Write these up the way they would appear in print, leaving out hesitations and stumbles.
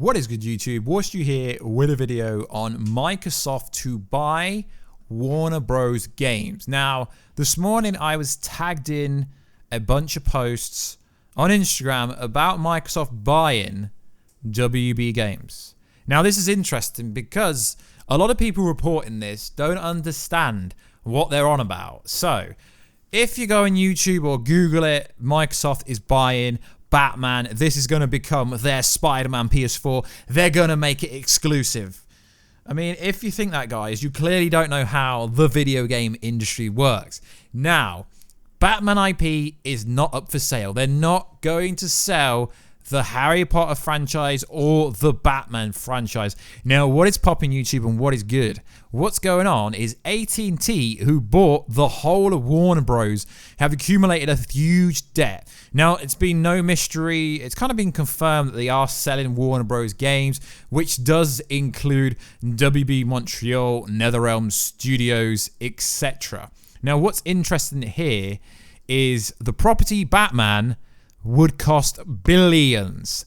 What is good, YouTube? Warstu here with a video on Microsoft to buy Warner Bros. Games. Now, this morning I was tagged in a bunch of posts on Instagram about Microsoft buying WB Games. Now, this is interesting because a lot of people reporting this don't understand what they're on about. So, if you go on YouTube or Google it, Microsoft is buying Batman. This is going to become their Spider-Man PS4. They're going to make it exclusive. I mean, if you think that, guys, you clearly don't know how the video game industry works. Now, Batman IP is not up for sale. They're not going to sell the Harry Potter franchise or the Batman franchise. Now, what is popping YouTube and what is good? What's going on is AT&T, who bought the whole of Warner Bros., have accumulated a huge debt. Now, it's been no mystery. It's kind of been confirmed that they are selling Warner Bros. Games, which does include WB Montreal, NetherRealm Studios, etc. Now, what's interesting here is the property Batman would cost billions.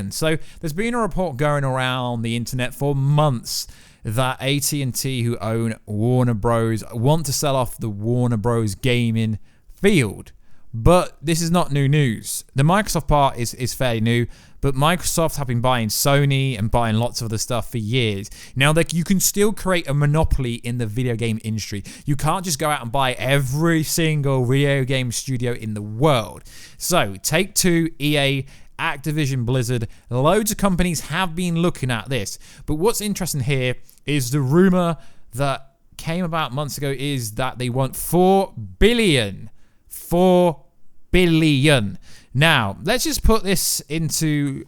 So there's been a report going around the internet for months that AT&T, who own Warner Bros., want to sell off the Warner Bros. Gaming field. But this is not new news. The Microsoft part is fairly new, but Microsoft have been buying Sony and buying lots of other stuff for years. Now, you can still create a monopoly in the video game industry. You can't just go out and buy every single video game studio in the world. So, Take-Two, EA, Activision Blizzard, loads of companies have been looking at this. But what's interesting here is the rumor that came about months ago is that they want $4 billion. $4 billion. Now, let's just put this into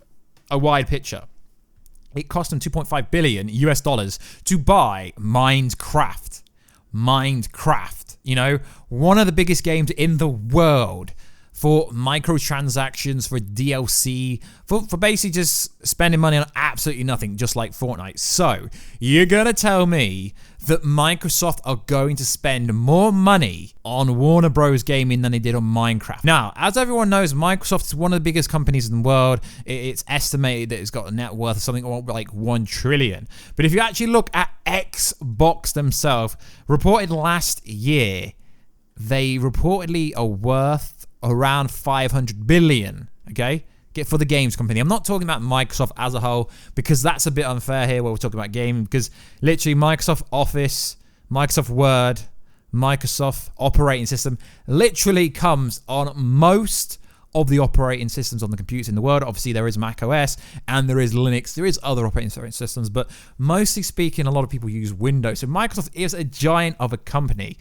a wide picture. It cost them $2.5 billion US dollars to buy Minecraft. You know, one of the biggest games in the world, for microtransactions, for DLC, for basically just spending money on absolutely nothing, just like Fortnite. So, you're going to tell me that Microsoft are going to spend more money on Warner Bros. Gaming than they did on Minecraft. Now, as everyone knows, Microsoft is one of the biggest companies in the world. It's estimated that it's got a net worth of something like $1 trillion. But if you actually look at Xbox themselves, reported last year, they reportedly are worth around $500 billion, okay? For the games company. I'm not talking about Microsoft as a whole, because that's a bit unfair here where we're talking about gaming, because literally Microsoft Office, Microsoft Word, Microsoft operating system literally comes on most of the operating systems on the computers in the world. Obviously, there is Mac OS and there is Linux. There is other operating systems, but mostly speaking, a lot of people use Windows. So Microsoft is a giant of a company.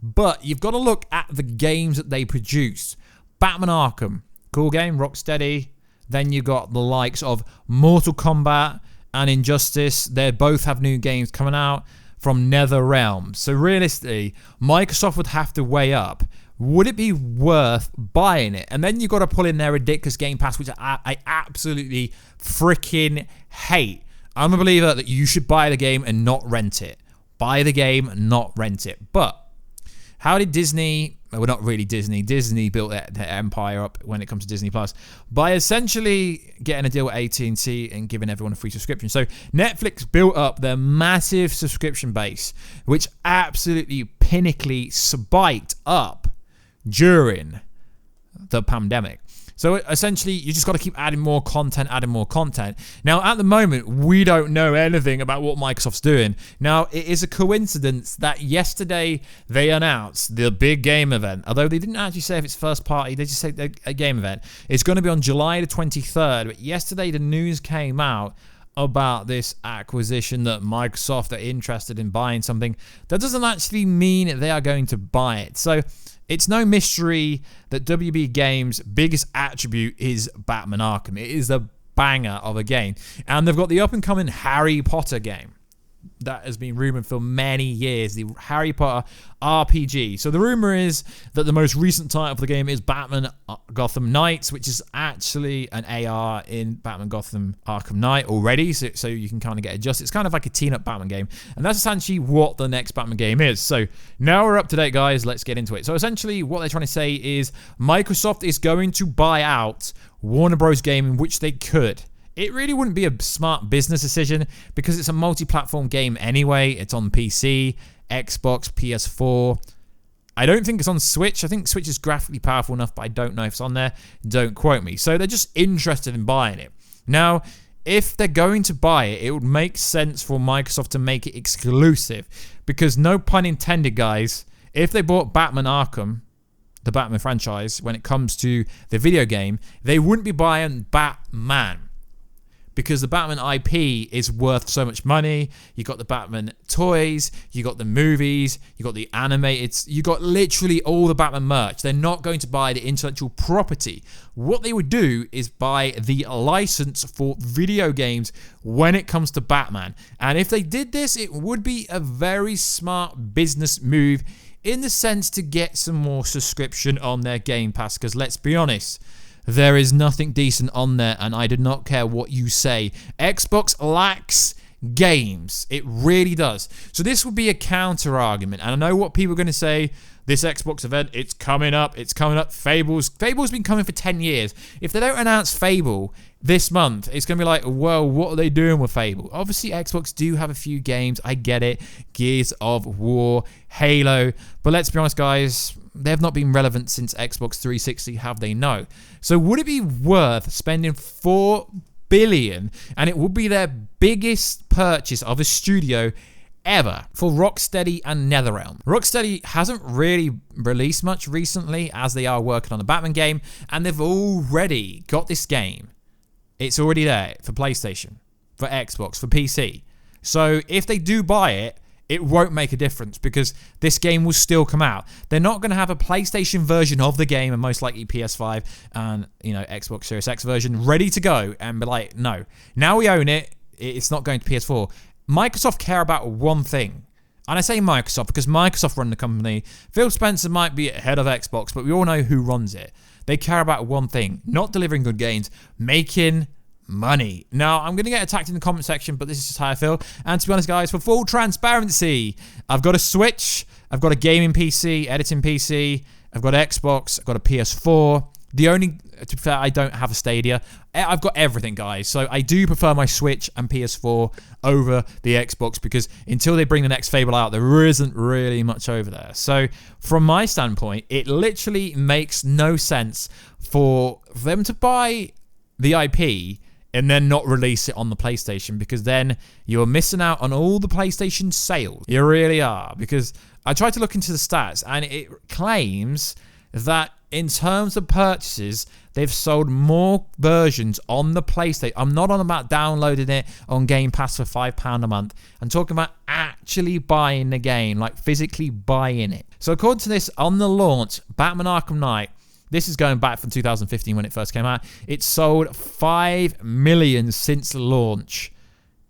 But you've got to look at the games that they produce. Batman Arkham, cool game, Rocksteady. Then you got the likes of Mortal Kombat and Injustice. They both have new games coming out from NetherRealm. So realistically, Microsoft would have to weigh up, would it be worth buying it? And then you've got to pull in their ridiculous Game Pass, which I absolutely freaking hate. I'm a believer that you should buy the game and not rent it. Buy the game and not rent it. But how did Disney, well, not really Disney built their empire up when it comes to Disney Plus by essentially getting a deal with AT&T and giving everyone a free subscription. So Netflix built up their massive subscription base, which absolutely pinnacly spiked up during the pandemic. So essentially, you just got to keep adding more content. Now, at the moment, we don't know anything about what Microsoft's doing. Now, it is a coincidence that yesterday they announced the big game event. Although they didn't actually say if it's first party, they just said a game event. It's going to be on July the 23rd. But yesterday, the news came out about this acquisition that Microsoft are interested in buying something. That doesn't actually mean they are going to buy it. So it's no mystery that WB Games' biggest attribute is Batman Arkham. It is a banger of a game. And they've got the up-and-coming Harry Potter game that has been rumored for many years, the Harry Potter RPG. So the rumor is that the most recent title for the game is Batman Gotham Knights, which is actually an AR in Batman Gotham Arkham Knight already, so you can kind of get adjusted. It's kind of like a teen-up Batman game, and that's essentially what the next Batman game is. So now we're up to date, guys. Let's get into it. So essentially what they're trying to say is Microsoft is going to buy out Warner Bros. Gaming, which they could it really wouldn't be a smart business decision because it's a multi-platform game anyway. It's on PC, Xbox, PS4. I don't think it's on Switch. I think Switch is graphically powerful enough, but I don't know if it's on there. Don't quote me. So they're just interested in buying it. Now, if they're going to buy it, it would make sense for Microsoft to make it exclusive. Because no pun intended, guys, if they bought Batman Arkham, the Batman franchise, when it comes to the video game, they wouldn't be buying Batman. Because the Batman IP is worth so much money. You got the Batman toys, you got the movies, you got the animated, you got literally all the Batman merch. They're not going to buy the intellectual property. What they would do is buy the license for video games when it comes to Batman. And if they did this, it would be a very smart business move in the sense to get some more subscription on their Game Pass. Because let's be honest, there is nothing decent on there, and I do not care what you say. Xbox lacks games. It really does. So this would be a counter argument. And I know what people are going to say. This Xbox event, it's coming up. It's coming up. Fable's been coming for 10 years. If they don't announce Fable this month, it's going to be like, well, what are they doing with Fable? Obviously, Xbox do have a few games. I get it. Gears of War, Halo. But let's be honest, guys. They have not been relevant since Xbox 360, have they? No. So would it be worth spending $4 billion, and it would be their biggest purchase of a studio ever, for Rocksteady and NetherRealm? Rocksteady hasn't really released much recently, as they are working on the Batman game, and they've already got this game. It's already there for PlayStation, for Xbox, for PC. So if they do buy it, it won't make a difference because this game will still come out. They're not going to have a PlayStation version of the game and most likely PS5 and, you know, Xbox Series X version ready to go and be like, no. Now we own it. It's not going to PS4. Microsoft care about one thing. And I say Microsoft because Microsoft run the company. Phil Spencer might be head of Xbox, but we all know who runs it. They care about one thing, not delivering good games, making money. Now, I'm going to get attacked in the comment section, but this is just how I feel. And to be honest, guys, for full transparency, I've got a Switch, I've got a gaming PC, editing PC, I've got an Xbox, I've got a PS4. The only, to be fair, I don't have a Stadia. I've got everything, guys. So I do prefer my Switch and PS4 over the Xbox because until they bring the next Fable out, there isn't really much over there. So from my standpoint, it literally makes no sense for them to buy the IP and then not release it on the PlayStation, because then you're missing out on all the PlayStation sales. You really are, because I tried to look into the stats and it claims that in terms of purchases, they've sold more versions on the PlayStation. I'm not on about downloading it on Game Pass for £5 a month. I'm talking about actually buying the game, like physically buying it. So according to this, on the launch, Batman Arkham Knight, this is going back from 2015 when it first came out. It sold 5 million since launch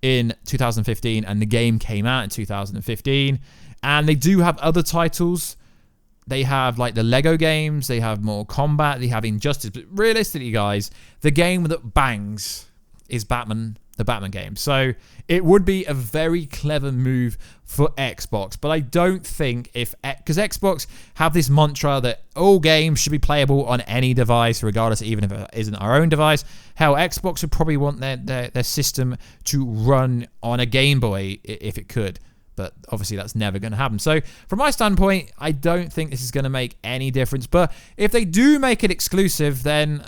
in 2015, and the game came out in 2015. And they do have other titles. They have like the Lego games, they have Mortal Kombat, they have Injustice. But realistically, guys, the game that bangs is Batman, the Batman game. So it would be a very clever move for Xbox. But I don't think because Xbox have this mantra that all games should be playable on any device, regardless, even if it isn't our own device. Hell, Xbox would probably want their system to run on a Game Boy if it could. But obviously that's never going to happen. So from my standpoint, I don't think this is going to make any difference. But if they do make it exclusive, then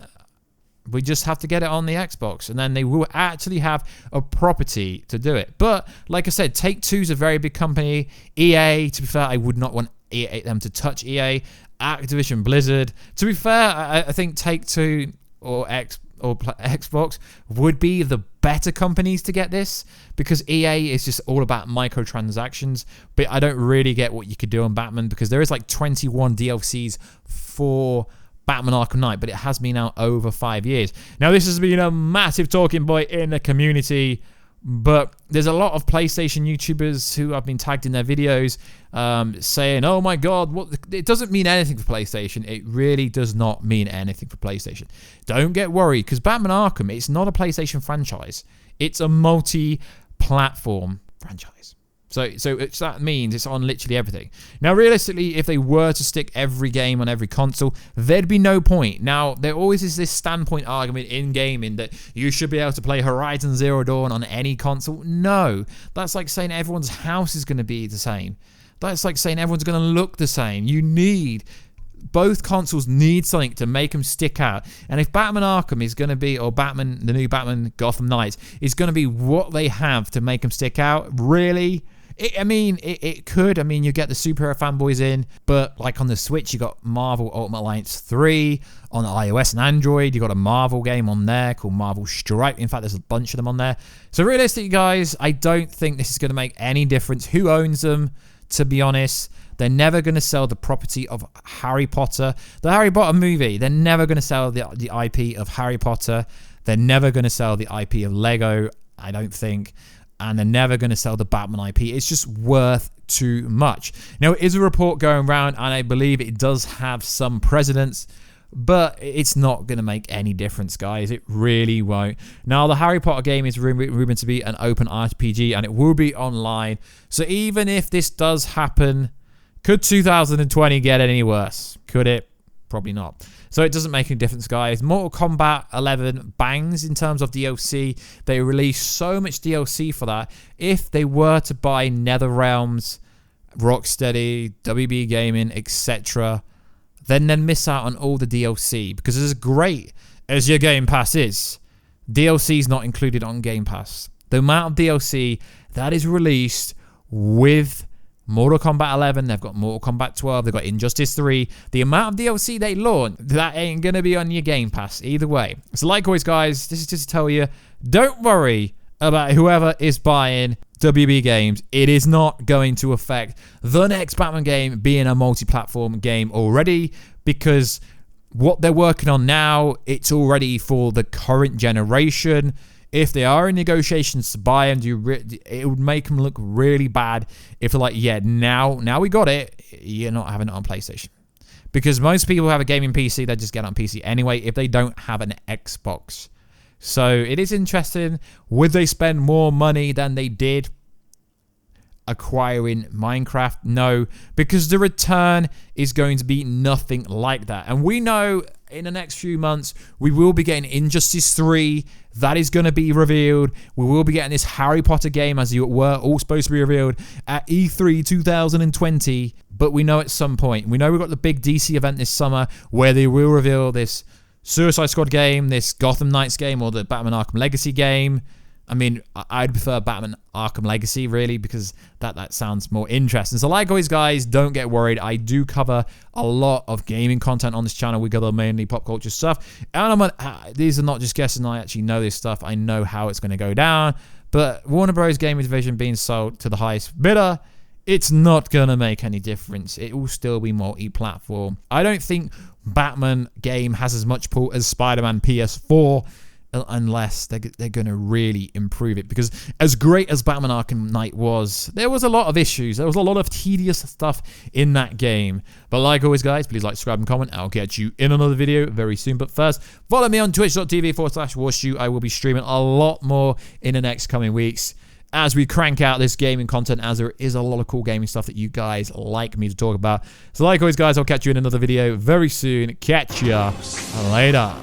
we just have to get it on the Xbox. And then they will actually have a property to do it. But like I said, Take-Two is a very big company. EA, to be fair, I would not want them to touch EA. Activision Blizzard. To be fair, I think Take-Two or Xbox would be the better companies to get this, because EA is just all about microtransactions. But I don't really get what you could do on Batman, because there is like 21 DLCs for Batman Arkham Knight, but it has been out over 5 years. Now, this has been a massive talking point in the community, but there's a lot of PlayStation YouTubers who have been tagged in their videos saying, oh my God, it doesn't mean anything for PlayStation. It really does not mean anything for PlayStation. Don't get worried, because Batman Arkham, it's not a PlayStation franchise. It's a multi-platform franchise. So that means it's on literally everything. Now, realistically, if they were to stick every game on every console, there'd be no point. Now, there always is this standpoint argument in gaming that you should be able to play Horizon Zero Dawn on any console. No, that's like saying everyone's house is going to be the same. That's like saying everyone's going to look the same. Both consoles need something to make them stick out. And if Batman Arkham is going to be, or Batman, the new Batman Gotham Knights, is going to be what they have to make them stick out, really? It could. I mean, you get the superhero fanboys in, but like on the Switch, you got Marvel Ultimate Alliance 3. On iOS and Android, you got a Marvel game on there called Marvel Strike. In fact, there's a bunch of them on there. So realistically, guys, I don't think this is going to make any difference who owns them, to be honest. They're never going to sell the property of Harry Potter. The Harry Potter movie, they're never going to sell the IP of Harry Potter. They're never going to sell the IP of Lego, I don't think. And they're never going to sell the Batman IP. It's just worth too much. Now, it is a report going around, and I believe it does have some precedence, but it's not going to make any difference, guys. It really won't. Now, the Harry Potter game is rumored to be an open RPG, and it will be online. So even if this does happen, could 2020 get any worse? Could it? Probably not. So it doesn't make any difference, guys. Mortal Kombat 11 bangs in terms of DLC. They released so much DLC for that. If they were to buy NetherRealms, Rocksteady, WB Gaming, etc., then miss out on all the DLC. Because as great as your Game Pass is, DLC is not included on Game Pass. The amount of DLC that is released with Mortal Kombat 11, they've got Mortal Kombat 12, they've got Injustice 3. The amount of DLC they launch, that ain't going to be on your Game Pass either way. So like always, guys, this is just to tell you, don't worry about whoever is buying WB Games. It is not going to affect the next Batman game being a multi-platform game already, because what they're working on now, it's already for the current generation. If they are in negotiations to buy them, it would make them look really bad if they're like, yeah, now we got it, you're not having it on PlayStation. Because most people who have a gaming PC, they just get it on PC anyway if they don't have an Xbox. So it is interesting. Would they spend more money than they did acquiring Minecraft? No, because the return is going to be nothing like that. And we know in the next few months, we will be getting Injustice 3. That is going to be revealed. We will be getting this Harry Potter game, as you were all supposed to be revealed at E3 2020. But we know at some point, we know we've got the big DC event this summer where they will reveal this Suicide Squad game, this Gotham Knights game, or the Batman Arkham Legacy game. I mean, I'd prefer Batman Arkham Legacy, really, because that sounds more interesting. So like always, guys, don't get worried. I do cover a lot of gaming content on this channel. We cover mainly pop culture stuff. And these are not just guesses. I actually know this stuff. I know how it's going to go down. But Warner Bros. Gaming division being sold to the highest bidder, it's not going to make any difference. It will still be multi-platform. I don't think Batman game has as much pull as Spider-Man PS4, unless they're going to really improve it. Because as great as Batman Arkham Knight was, there was a lot of issues. There was a lot of tedious stuff in that game. But like always, guys, please like, subscribe, and comment. I'll get you in another video very soon. But first, follow me on twitch.tv/Warstu. I will be streaming a lot more in the next coming weeks as we crank out this gaming content, as there is a lot of cool gaming stuff that you guys like me to talk about. So like always, guys, I'll catch you in another video very soon. Catch ya later.